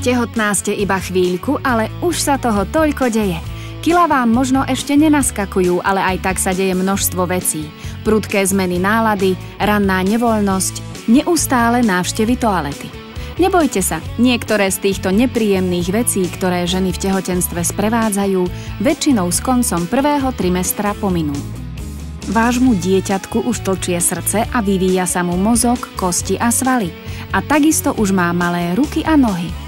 Tehotná ste iba chvíľku, ale už sa toho toľko deje. Kilá vám možno ešte nenaskakujú, ale aj tak sa deje množstvo vecí. Prudké zmeny nálady, ranná nevoľnosť, neustále návštevy toalety. Nebojte sa, niektoré z týchto nepríjemných vecí, ktoré ženy v tehotenstve sprevádzajú, väčšinou s koncom prvého trimestra pominú. Vášmu dieťatku už tlčie srdce a vyvíja sa mu mozog, kosti a svaly. A takisto už má malé ruky a nohy.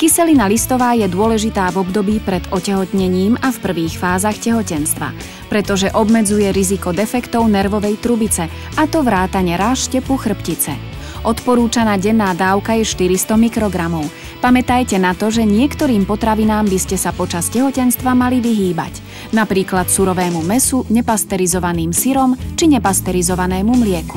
Kyselina listová je dôležitá v období pred otehotnením a v prvých fázach tehotenstva, pretože obmedzuje riziko defektov nervovej trubice, a to vrátane ráž štepu chrbtice. Odporúčaná denná dávka je 400 mikrogramov. Pamätajte na to, že niektorým potravinám by ste sa počas tehotenstva mali vyhýbať, napríklad surovému mäsu, nepasterizovaným syrom či nepasterizovanému mlieku.